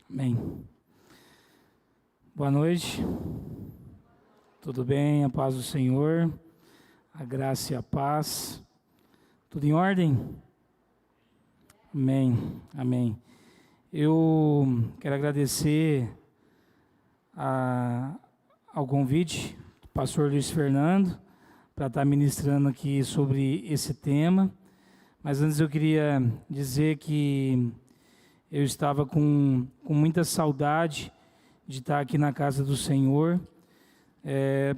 Amém. Boa noite. Tudo bem? A paz do Senhor, a graça e a paz. Tudo em ordem? Amém. Amém. Eu quero agradecer ao convite do pastor Luiz Fernando para estar ministrando aqui sobre esse tema. Mas antes eu queria dizer que eu estava com muita saudade de estar aqui na casa do Senhor.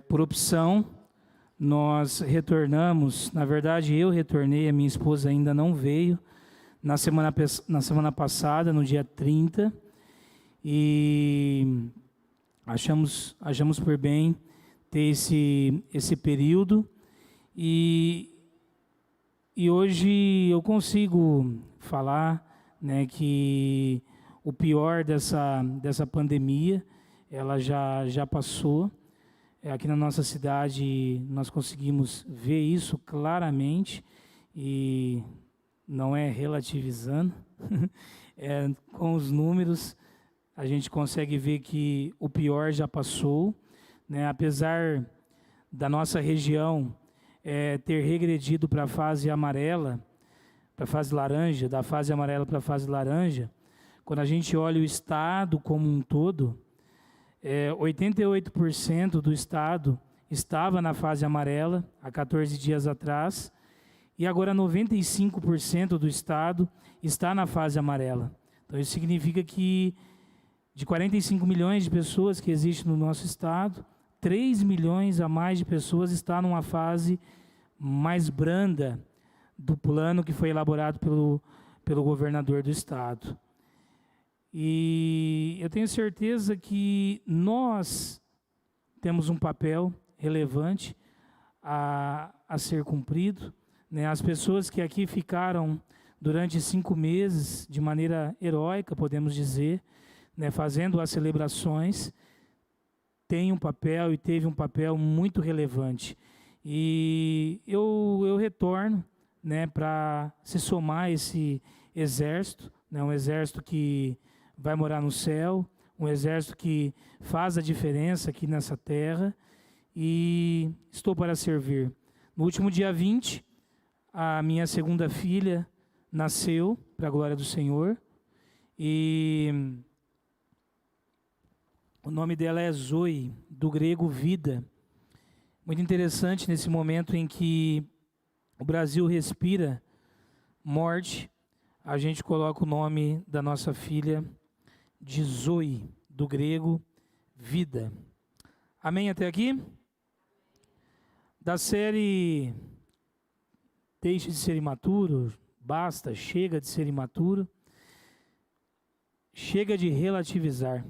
Por opção, nós retornamos, na verdade eu retornei, a minha esposa ainda não veio, na semana passada, no dia 30, e achamos por bem ter esse período, e hoje eu consigo falar, né, que o pior dessa pandemia, ela já passou. Aqui na nossa cidade nós conseguimos ver isso claramente, e não é relativizando, com os números a gente consegue ver que o pior já passou, né? Apesar da nossa região ter regredido para a fase amarela, para a fase laranja, da fase amarela para a fase laranja, quando a gente olha o estado como um todo, 88% do estado estava na fase amarela há 14 dias atrás, e agora 95% do estado está na fase amarela. Então isso significa que de 45 milhões de pessoas que existem no nosso estado, 3 milhões a mais de pessoas estão numa fase mais branda do plano que foi elaborado pelo governador do estado. E eu tenho certeza que nós temos um papel relevante a ser cumprido, né? As pessoas que aqui ficaram durante 5 meses, de maneira heróica, podemos dizer, né, fazendo as celebrações, têm um papel e teve um papel muito relevante. E eu retorno, né, para se somar a esse exército, né, um exército que vai morar no céu, um exército que faz a diferença aqui nessa terra, e estou para servir. No último dia 20, a minha segunda filha nasceu, para a glória do Senhor, e o nome dela é Zoe, do grego vida. Muito interessante nesse momento em que o Brasil respira morte, a gente coloca o nome da nossa filha de Zoe, do grego vida. Amém até aqui? Da série Deixe de ser imaturo, basta, chega de ser imaturo, chega de relativizar.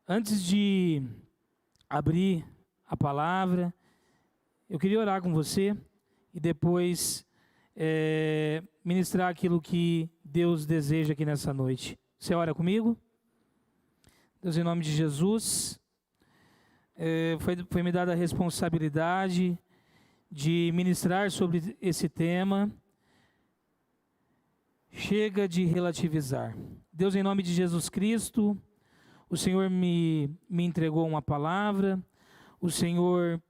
Antes de abrir a palavra, eu queria orar com você e depois ministrar aquilo que Deus deseja aqui nessa noite. Você ora comigo? Deus, em nome de Jesus, foi me dada a responsabilidade de ministrar sobre esse tema. Chega de relativizar. Deus, em nome de Jesus Cristo, o Senhor me entregou uma palavra, o Senhor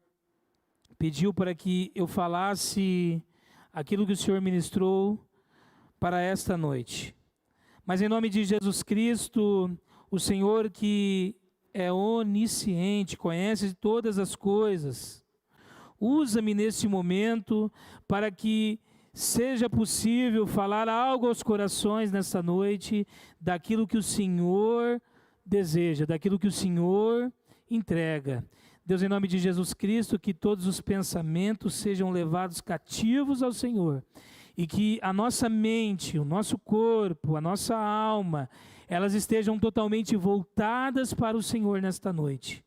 pediu para que eu falasse aquilo que o Senhor ministrou para esta noite. Mas em nome de Jesus Cristo, o Senhor que é onisciente, conhece todas as coisas, usa-me nesse momento para que seja possível falar algo aos corações nesta noite, daquilo que o Senhor deseja, daquilo que o Senhor entrega. Deus, em nome de Jesus Cristo, que todos os pensamentos sejam levados cativos ao Senhor, e que a nossa mente, o nosso corpo, a nossa alma, elas estejam totalmente voltadas para o Senhor nesta noite.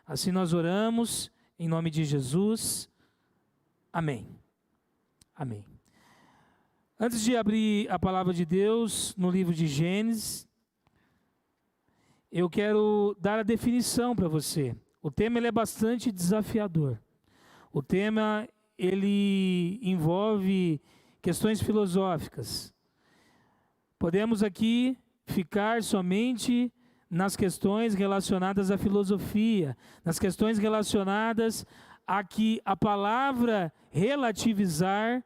Assim nós oramos, em nome de Jesus. Amém. Amém. Antes de abrir a palavra de Deus no livro de Gênesis, eu quero dar a definição para você. O tema ele é bastante desafiador. O tema ele envolve questões filosóficas. Podemos aqui ficar somente nas questões relacionadas à filosofia, nas questões relacionadas a que a palavra relativizar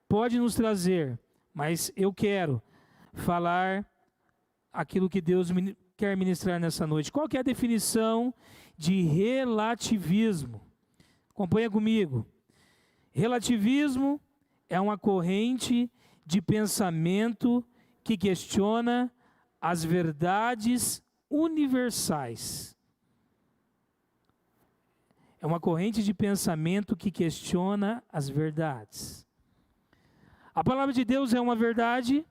pode nos trazer, mas eu quero falar aquilo que Deus quer ministrar nessa noite. Qual que é a definição de relativismo? Acompanha comigo. Relativismo é uma corrente de pensamento que questiona as verdades universais. É uma corrente de pensamento que questiona as verdades. A palavra de Deus é uma verdade?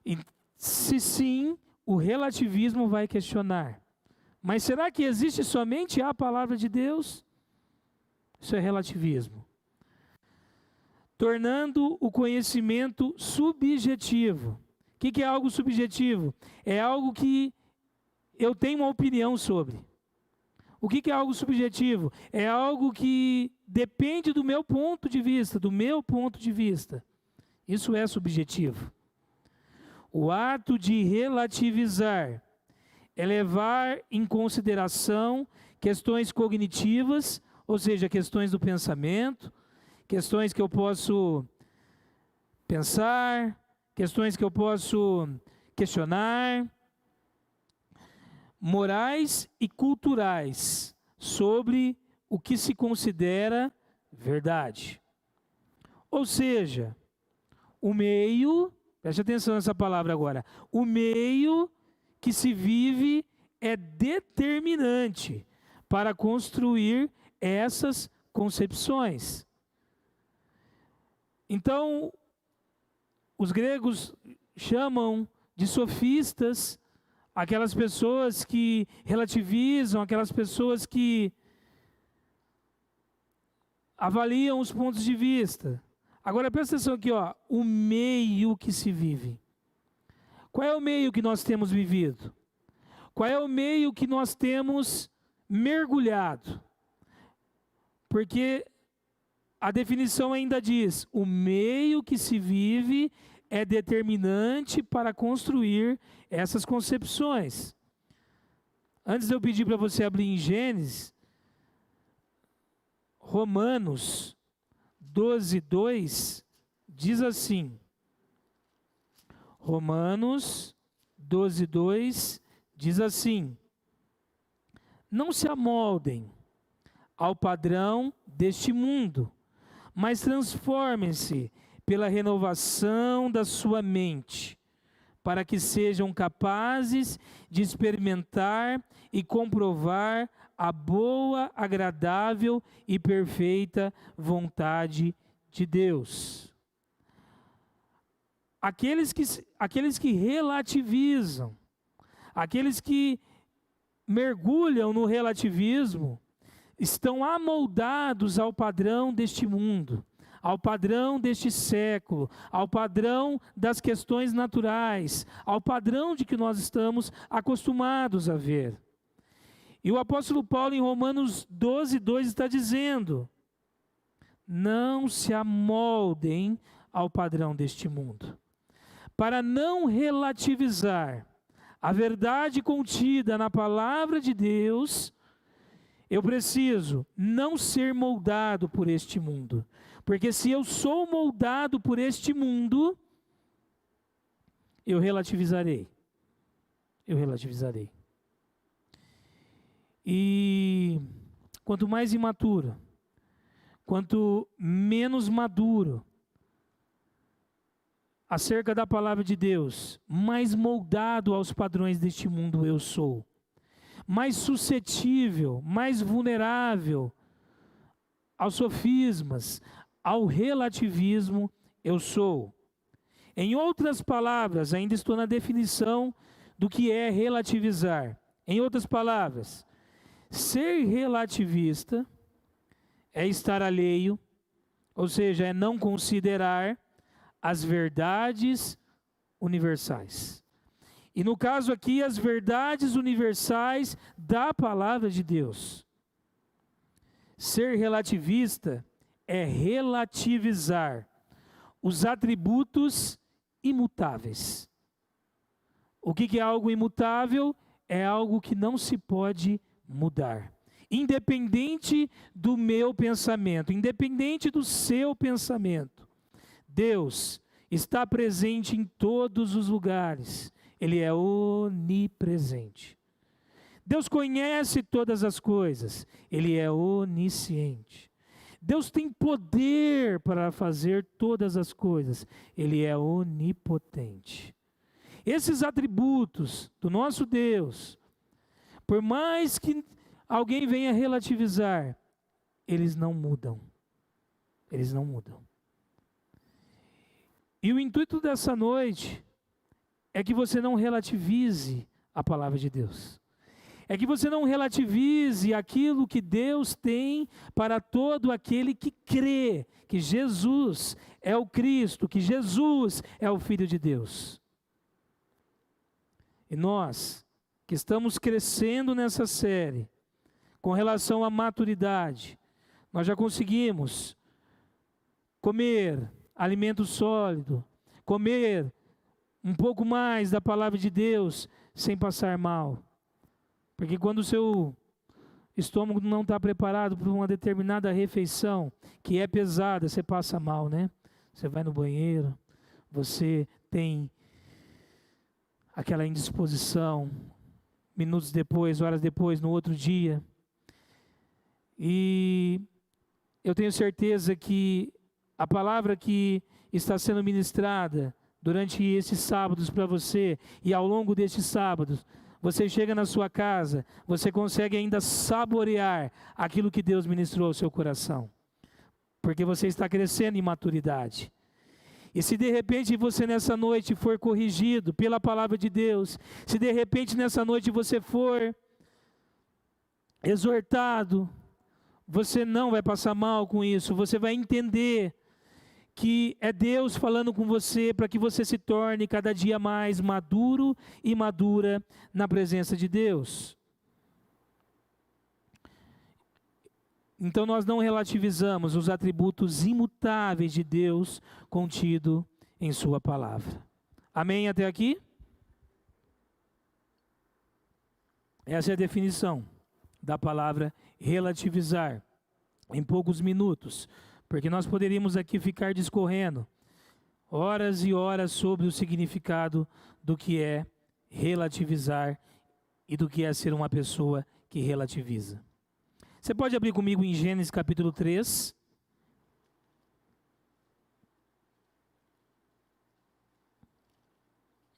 E se sim, o relativismo vai questionar. Mas será que existe somente a palavra de Deus? Isso é relativismo. Tornando o conhecimento subjetivo. O que é algo subjetivo? É algo que eu tenho uma opinião sobre. O que é algo subjetivo? É algo que depende do meu ponto de vista, Isso é subjetivo. O ato de relativizar é levar em consideração questões cognitivas, ou seja, questões do pensamento, questões que eu posso pensar, questões que eu posso questionar, morais e culturais, sobre o que se considera verdade. Ou seja, o meio, preste atenção nessa palavra agora, o meio que se vive é determinante para construir essas concepções. Então, os gregos chamam de sofistas aquelas pessoas que relativizam, aquelas pessoas que avaliam os pontos de vista. Agora presta atenção aqui, ó, o meio que se vive. Qual é o meio que nós temos vivido? Qual é o meio que nós temos mergulhado? Porque a definição ainda diz, o meio que se vive é determinante para construir essas concepções. Antes de eu pedir para você abrir em Gênesis, Romanos 12:2 diz assim, Romanos 12:2 diz assim, não se amoldem ao padrão deste mundo, mas transformem-se pela renovação da sua mente, para que sejam capazes de experimentar e comprovar a boa, agradável e perfeita vontade de Deus. Aqueles que relativizam, aqueles que mergulham no relativismo, estão amoldados ao padrão deste mundo, ao padrão deste século, ao padrão das questões naturais, ao padrão de que nós estamos acostumados a ver. E o apóstolo Paulo, em Romanos 12:2, está dizendo, não se amoldem ao padrão deste mundo. Para não relativizar a verdade contida na palavra de Deus, eu preciso não ser moldado por este mundo. Porque se eu sou moldado por este mundo, eu relativizarei. E quanto mais imaturo, quanto menos maduro acerca da palavra de Deus, mais moldado aos padrões deste mundo eu sou. Mais suscetível, mais vulnerável aos sofismas, ao relativismo eu sou. Em outras palavras, ainda estou na definição do que é relativizar. Em outras palavras, ser relativista é estar alheio, ou seja, é não considerar as verdades universais. E no caso aqui, as verdades universais da palavra de Deus. Ser relativista é relativizar os atributos imutáveis. O que é algo imutável? É algo que não se pode mudar. Independente do meu pensamento, independente do seu pensamento, Deus está presente em todos os lugares. Ele é onipresente. Deus conhece todas as coisas. Ele é onisciente. Deus tem poder para fazer todas as coisas. Ele é onipotente. Esses atributos do nosso Deus, por mais que alguém venha relativizar, eles não mudam. Eles não mudam. E o intuito dessa noite é que você não relativize a palavra de Deus. É que você não relativize aquilo que Deus tem para todo aquele que crê que Jesus é o Cristo, que Jesus é o Filho de Deus. E nós, que estamos crescendo nessa série, com relação à maturidade, nós já conseguimos comer alimento sólido, comer um pouco mais da palavra de Deus sem passar mal. Porque quando o seu estômago não está preparado para uma determinada refeição, que é pesada, você passa mal, né? Você vai no banheiro, você tem aquela indisposição, minutos depois, horas depois, no outro dia. E eu tenho certeza que a palavra que está sendo ministrada durante esses sábados para você, e ao longo destes sábados, você chega na sua casa, você consegue ainda saborear aquilo que Deus ministrou ao seu coração. Porque você está crescendo em maturidade. E se de repente você nessa noite for corrigido pela palavra de Deus, se de repente nessa noite você for exortado, você não vai passar mal com isso, você vai entender que é Deus falando com você para que você se torne cada dia mais maduro e madura na presença de Deus. Então nós não relativizamos os atributos imutáveis de Deus contido em sua palavra. Amém até aqui? Essa é a definição da palavra relativizar em poucos minutos, porque nós poderíamos aqui ficar discorrendo horas e horas sobre o significado do que é relativizar e do que é ser uma pessoa que relativiza. Você pode abrir comigo em Gênesis capítulo 3.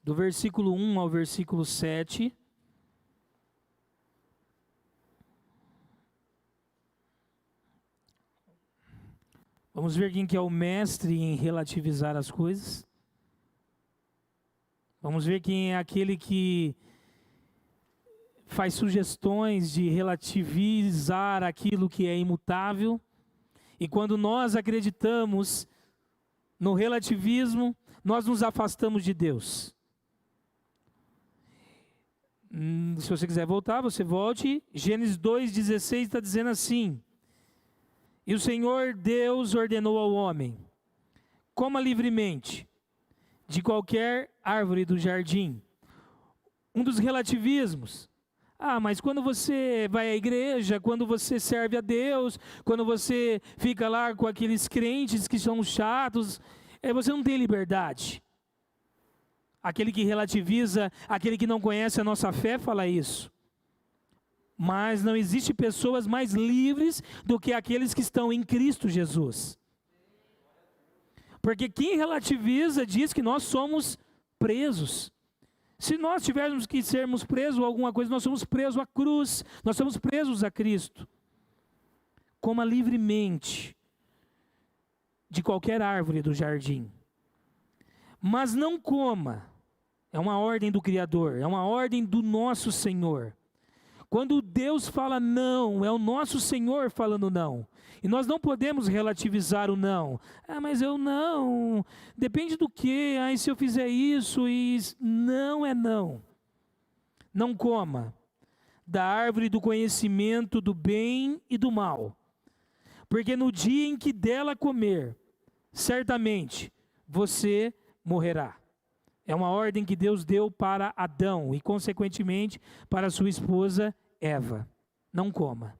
Do versículo 1 ao versículo 7. Vamos ver quem que é o mestre em relativizar as coisas. Vamos ver quem é aquele que faz sugestões de relativizar aquilo que é imutável. E quando nós acreditamos no relativismo, nós nos afastamos de Deus. Se você quiser voltar, você volte. Gênesis 2,16 está dizendo assim: e o Senhor Deus ordenou ao homem: coma livremente de qualquer árvore do jardim. Um dos relativismos. Mas quando você vai à igreja, quando você serve a Deus, quando você fica lá com aqueles crentes que são chatos, você não tem liberdade. Aquele que relativiza, aquele que não conhece a nossa fé fala isso. Mas não existe pessoas mais livres do que aqueles que estão em Cristo Jesus. Porque quem relativiza diz que nós somos presos. Se nós tivéssemos que sermos presos a alguma coisa, nós somos presos à cruz, nós somos presos a Cristo. Coma livremente de qualquer árvore do jardim, mas não coma. É uma ordem do Criador, é uma ordem do nosso Senhor. Quando Deus fala não, é o nosso Senhor falando não. E nós não podemos relativizar o não. Mas eu não. Depende do quê? E se eu fizer isso? Não é não. Não coma da árvore do conhecimento do bem e do mal. Porque no dia em que dela comer, certamente você morrerá. É uma ordem que Deus deu para Adão e, consequentemente, para sua esposa Eva. Não coma,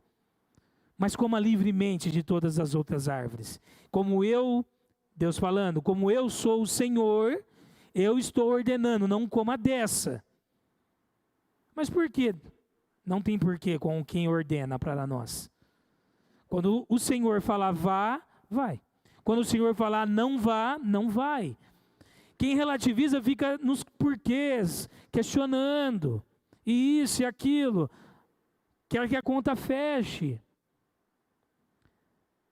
mas coma livremente de todas as outras árvores. Deus falando, como eu sou o Senhor, eu estou ordenando, não coma dessa. Mas por quê? Não tem porquê com quem ordena para nós. Quando o Senhor falar vá, vai. Quando o Senhor falar não vá, não vai. Quem relativiza fica nos porquês, questionando, e isso e aquilo, quer que a conta feche.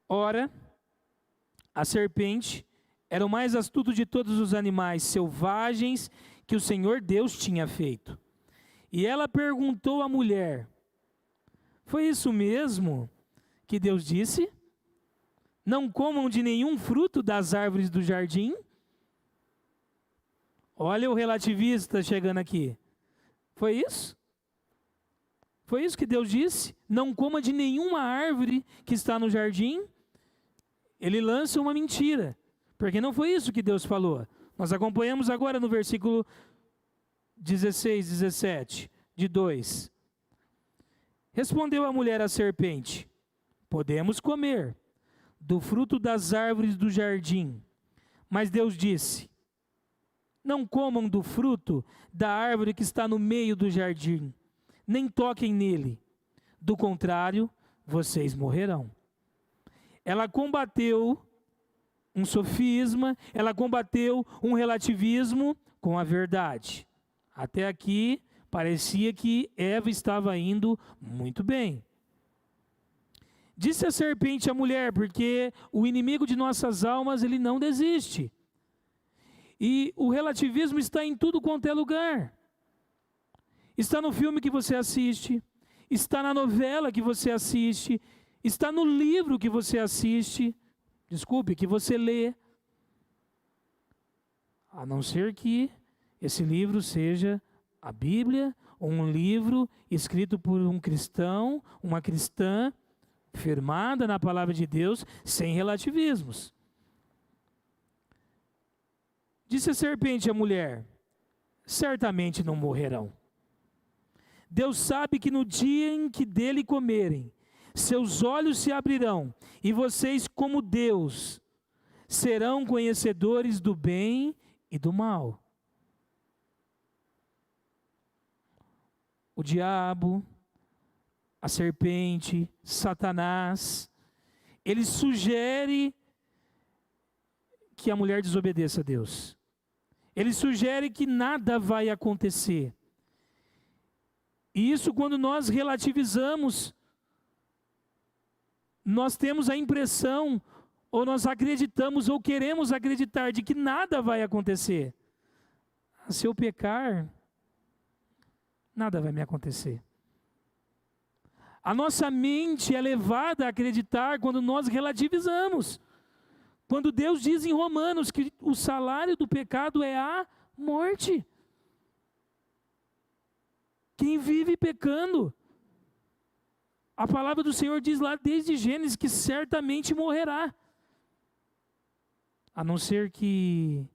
Ora, a serpente era o mais astuto de todos os animais selvagens que o Senhor Deus tinha feito. E ela perguntou à mulher: foi isso mesmo que Deus disse? Não comam de nenhum fruto das árvores do jardim? Olha o relativista chegando aqui. Foi isso? Foi isso que Deus disse? Não coma de nenhuma árvore que está no jardim? Ele lança uma mentira, porque não foi isso que Deus falou. Nós acompanhamos agora no versículo 16, 17, de 2. Respondeu a mulher à serpente: podemos comer do fruto das árvores do jardim. Mas Deus disse: não comam do fruto da árvore que está no meio do jardim, nem toquem nele, do contrário, vocês morrerão. Ela combateu um sofisma, ela combateu um relativismo com a verdade. Até aqui, parecia que Eva estava indo muito bem. Disse a serpente à mulher, porque o inimigo de nossas almas, ele não desiste. E o relativismo está em tudo quanto é lugar. Está no filme que você assiste, está na novela que você assiste, está no livro que você assiste, que você lê. A não ser que esse livro seja a Bíblia, ou um livro escrito por um cristão, uma cristã, firmada na palavra de Deus, sem relativismos. Disse a serpente à mulher: certamente não morrerão. Deus sabe que no dia em que dele comerem, seus olhos se abrirão, e vocês, como Deus, serão conhecedores do bem e do mal. O diabo, a serpente, Satanás, ele sugere que a mulher desobedeça a Deus. Ele sugere que nada vai acontecer. E isso, quando nós relativizamos, nós temos a impressão, ou nós acreditamos, ou queremos acreditar, de que nada vai acontecer. Se eu pecar, nada vai me acontecer. A nossa mente é levada a acreditar quando nós relativizamos. Quando Deus diz em Romanos que o salário do pecado é a morte. Quem vive pecando, a palavra do Senhor diz lá desde Gênesis que certamente morrerá. A não ser que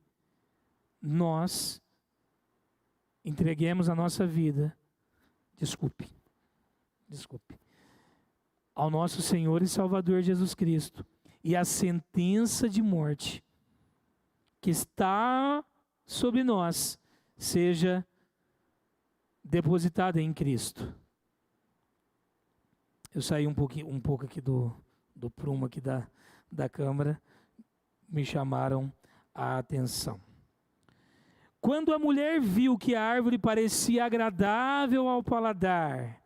nós entreguemos a nossa vida, desculpe, ao nosso Senhor e Salvador Jesus Cristo. E a sentença de morte que está sobre nós seja depositada em Cristo. Eu saí um pouco aqui do prumo aqui da câmara, me chamaram a atenção. Quando a mulher viu que a árvore parecia agradável ao paladar,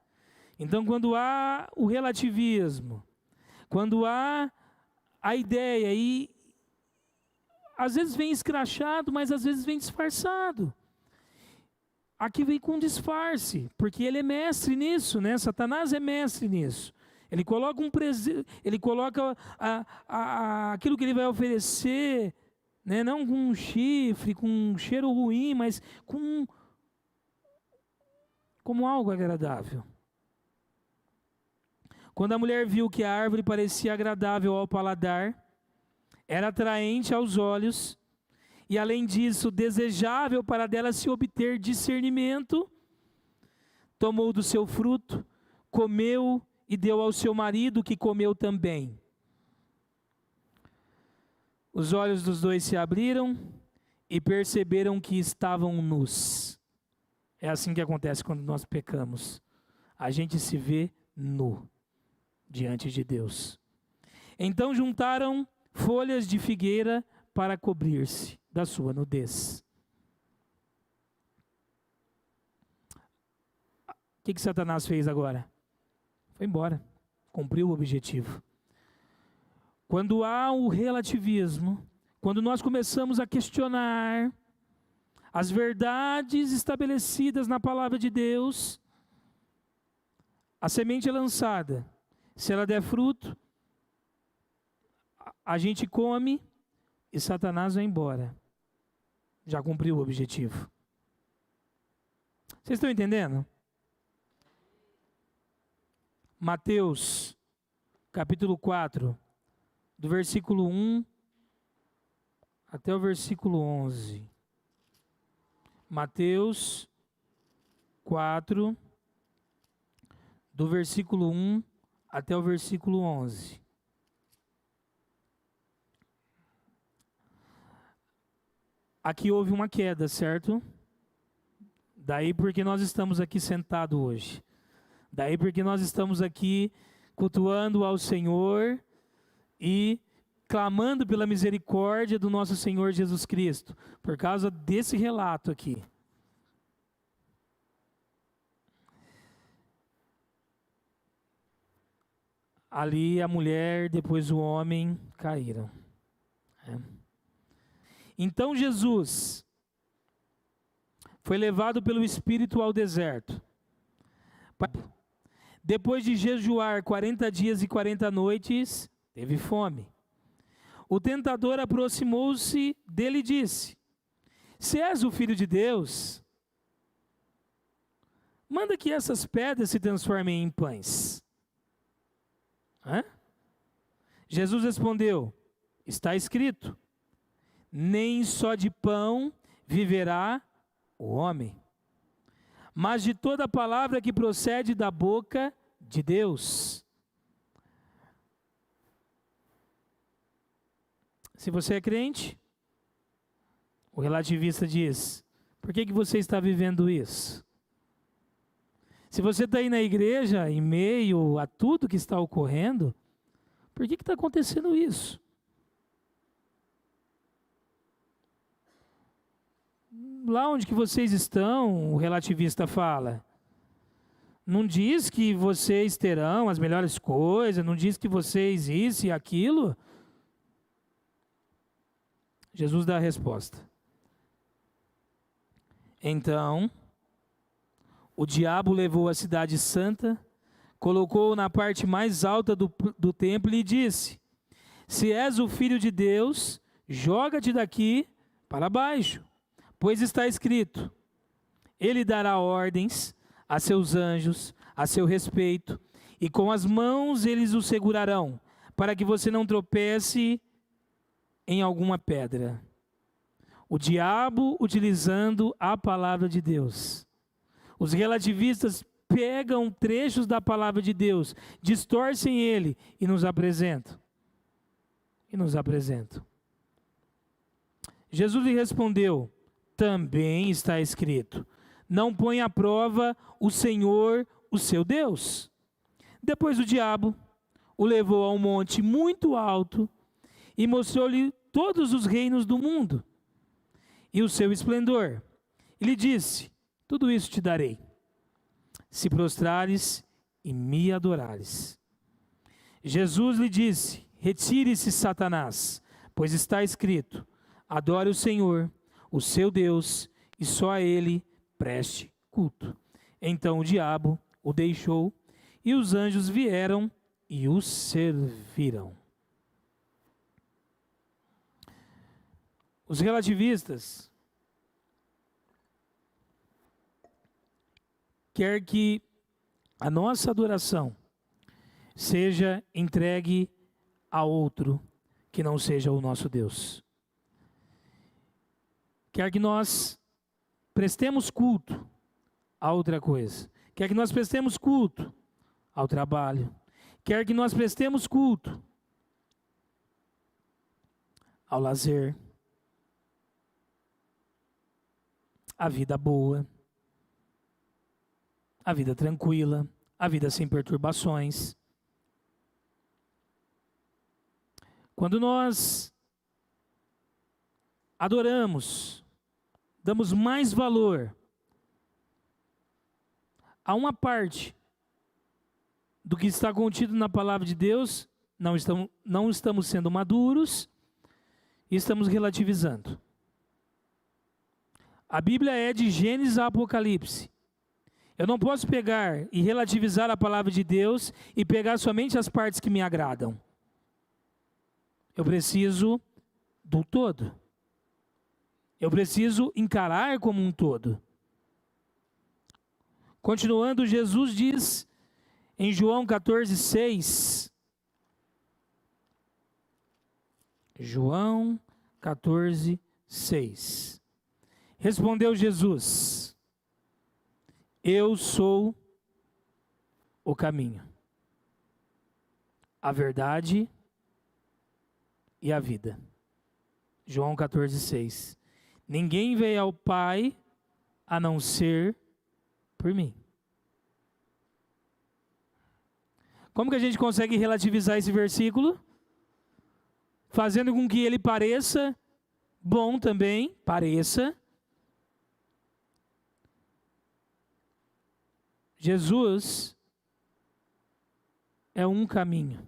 então quando há o relativismo, quando há a ideia, e às vezes vem escrachado, mas às vezes vem disfarçado. Aqui vem com disfarce, porque ele é mestre nisso, né? Satanás é mestre nisso. Ele coloca aquilo que ele vai oferecer, né? Não com um chifre, com um cheiro ruim, mas como algo agradável. Quando a mulher viu que a árvore parecia agradável ao paladar, era atraente aos olhos e além disso, desejável para dela se obter discernimento, tomou do seu fruto, comeu e deu ao seu marido, que comeu também. Os olhos dos dois se abriram e perceberam que estavam nus. É assim que acontece quando nós pecamos. A gente se vê nu diante de Deus. Então juntaram folhas de figueira para cobrir-se da sua nudez. O que Satanás fez agora? Foi embora, cumpriu o objetivo. Quando há o relativismo, quando nós começamos a questionar as verdades estabelecidas na palavra de Deus, a semente é lançada. Se ela der fruto, a gente come e Satanás vai embora. Já cumpriu o objetivo. Vocês estão entendendo? Mateus, capítulo 4, do versículo 1 até o versículo 11. Mateus 4, do versículo 1 até o versículo 11. Aqui houve uma queda, certo? Daí porque nós estamos aqui sentados hoje. Daí porque nós estamos aqui cultuando ao Senhor e clamando pela misericórdia do nosso Senhor Jesus Cristo, por causa desse relato aqui. Ali a mulher, depois o homem caíram. Então Jesus foi levado pelo Espírito ao deserto. Depois de jejuar 40 dias e 40 noites, teve fome. O tentador aproximou-se dele e disse: Se és o Filho de Deus, manda que essas pedras se transformem em pães. Jesus respondeu: Está escrito, nem só de pão viverá o homem, mas de toda palavra que procede da boca de Deus. Se você é crente, o relativista diz: por que você está vivendo isso? Se você está aí na igreja, em meio a tudo que está ocorrendo, por que está acontecendo isso? Lá onde que vocês estão, o relativista fala, não diz que vocês terão as melhores coisas, não diz que vocês isso e aquilo. Jesus dá a resposta. Então, o diabo levou a cidade santa, colocou-o na parte mais alta do templo e disse: Se és o Filho de Deus, joga-te daqui para baixo, pois está escrito, ele dará ordens a seus anjos a seu respeito, e com as mãos eles o segurarão, para que você não tropece em alguma pedra. O diabo utilizando a palavra de Deus. Os relativistas pegam trechos da palavra de Deus, distorcem ele e nos apresentam. Jesus lhe respondeu: Também está escrito, não põe à prova o Senhor, o seu Deus. Depois o diabo o levou a um monte muito alto e mostrou-lhe todos os reinos do mundo e o seu esplendor. E lhe disse: Tudo isso te darei, se prostrares e me adorares. Jesus lhe disse: Retire-se, Satanás, pois está escrito, adore o Senhor, o seu Deus, e só a ele preste culto. Então o diabo o deixou, e os anjos vieram e o serviram. Os relativistas querem que a nossa adoração seja entregue a outro que não seja o nosso Deus. quer que nós prestemos culto a outra coisa, quer que nós prestemos culto ao trabalho, quer que nós prestemos culto ao lazer, à vida boa, à vida tranquila, à vida sem perturbações. Quando nós adoramos, damos mais valor a uma parte do que está contido na palavra de Deus, não estamos sendo maduros e estamos relativizando. A Bíblia é de Gênesis a Apocalipse. Eu não posso pegar e relativizar a palavra de Deus e pegar somente as partes que me agradam. Eu preciso do todo. Eu preciso encarar como um todo. Continuando, Jesus diz em João 14:6. João 14:6. Respondeu Jesus: eu sou o caminho, a verdade e a vida. João 14:6. Ninguém veio ao Pai a não ser por mim. Como que a gente consegue relativizar esse versículo? Fazendo com que ele pareça bom também, pareça. Jesus é um caminho.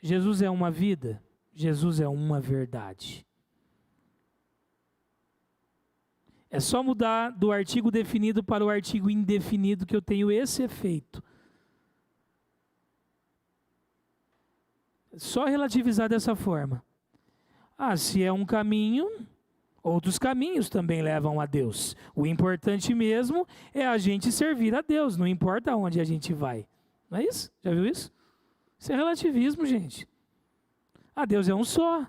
Jesus é uma vida. Jesus é uma verdade. É só mudar do artigo definido para o artigo indefinido que eu tenho esse efeito. É só relativizar dessa forma. Se é um caminho, outros caminhos também levam a Deus. O importante mesmo é a gente servir a Deus, não importa onde a gente vai. Não é isso? Já viu isso? Isso é relativismo, gente. Deus é um só.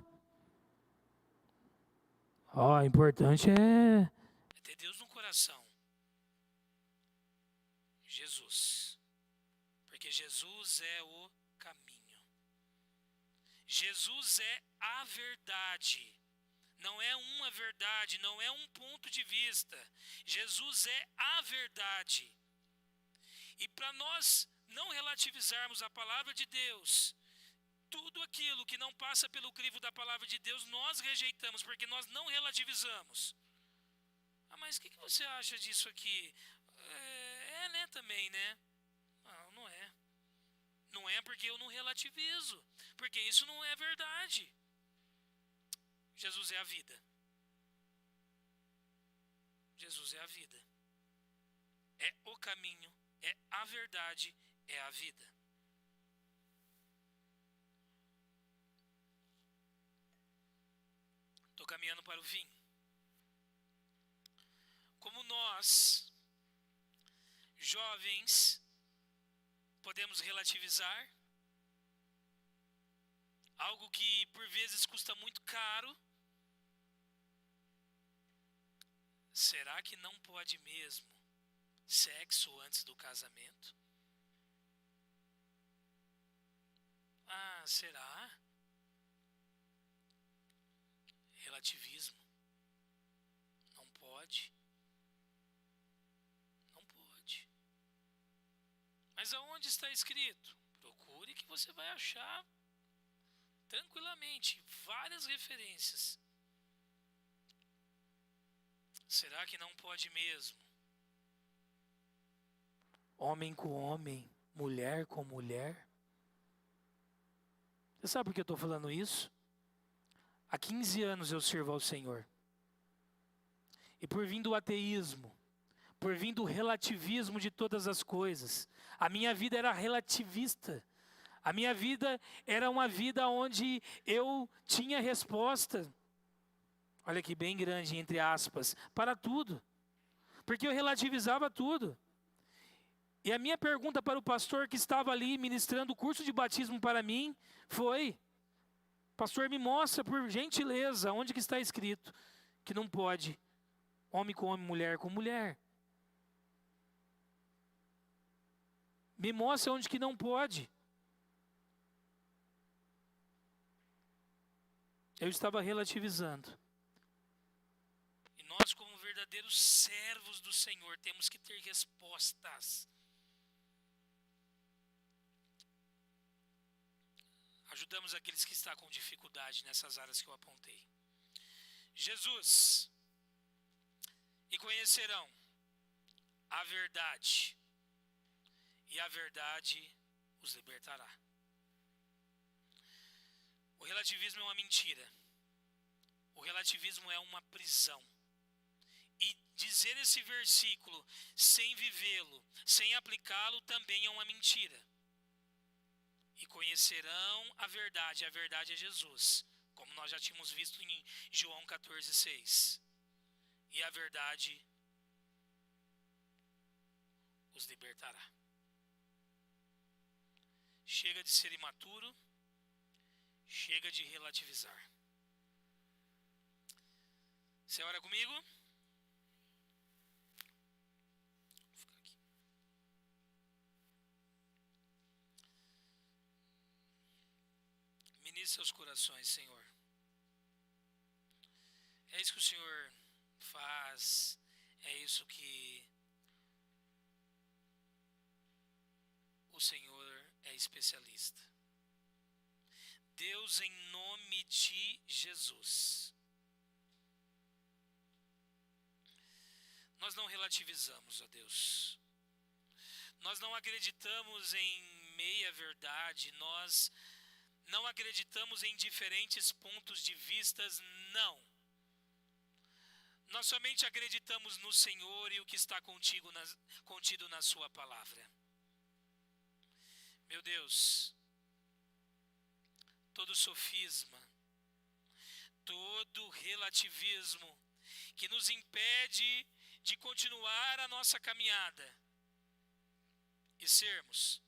O importante é ter Deus no coração. Jesus. Porque Jesus é o caminho. Jesus é a verdade. Não é uma verdade, não é um ponto de vista. Jesus é a verdade. E para nós não relativizarmos a palavra de Deus, tudo aquilo que não passa pelo crivo da palavra de Deus, nós rejeitamos, porque nós não relativizamos. Mas o que você acha disso aqui? Né, também, né? Não é. Não é porque eu não relativizo, porque isso não é verdade. Jesus é a vida. Jesus é a vida. É o caminho, é a verdade, é a vida. Estou caminhando para o fim. Como nós, jovens, podemos relativizar algo que por vezes custa muito caro. Será que não pode mesmo sexo antes do casamento? Será? Relativismo. Não pode. Não pode. Mas aonde está escrito? Procure que você vai achar tranquilamente várias referências. Será que não pode mesmo? Homem com homem, mulher com mulher. Você sabe por que eu estou falando isso? Há 15 anos eu sirvo ao Senhor. E por vir do ateísmo, por vir do relativismo de todas as coisas, a minha vida era relativista. A minha vida era uma vida onde eu tinha resposta, olha aqui, bem grande, entre aspas, para tudo. Porque eu relativizava tudo. E a minha pergunta para o pastor que estava ali ministrando o curso de batismo para mim foi: Pastor, me mostra por gentileza onde que está escrito que não pode homem com homem, mulher com mulher. Me mostra onde que não pode. Eu estava relativizando. E nós, como verdadeiros servos do Senhor, temos que ter respostas. Ajudamos aqueles que estão com dificuldade nessas áreas que eu apontei. Jesus, e conhecerão a verdade, e a verdade os libertará. O relativismo é uma mentira. O relativismo é uma prisão. E dizer esse versículo sem vivê-lo, sem aplicá-lo, também é uma mentira. E conhecerão a verdade é Jesus, como nós já tínhamos visto em João 14,6. E a verdade os libertará. Chega de ser imaturo, chega de relativizar. Você ora comigo? Vou ficar aqui. Ministre seus corações, Senhor. É isso que o Senhor faz, é isso que o Senhor é especialista. Deus, em nome de Jesus, nós não relativizamos, ó Deus. Nós não acreditamos em meia verdade, nós não acreditamos em diferentes pontos de vistas, não. Nós somente acreditamos no Senhor e o que está contido na sua palavra. Meu Deus, todo sofisma, todo relativismo que nos impede de continuar a nossa caminhada e sermos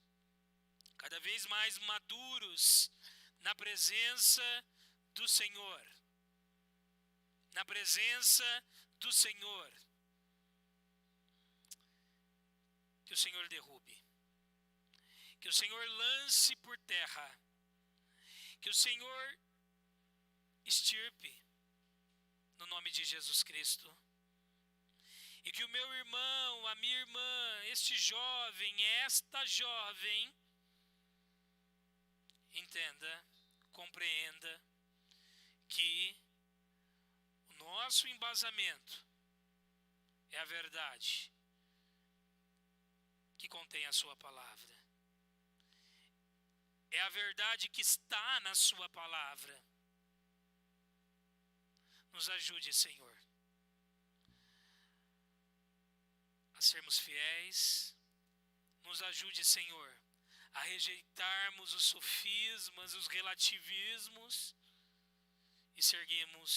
cada vez mais maduros na presença do Senhor. Na presença do Senhor. Que o Senhor derrube. Que o Senhor lance por terra. Que o Senhor extirpe no nome de Jesus Cristo. E que o meu irmão, a minha irmã, este jovem, esta jovem, entenda, compreenda que o nosso embasamento é a verdade que contém a sua palavra. É a verdade que está na sua palavra. Nos ajude, Senhor, a sermos fiéis. Nos ajude, Senhor, a rejeitarmos os sofismas, os relativismos e seguirmos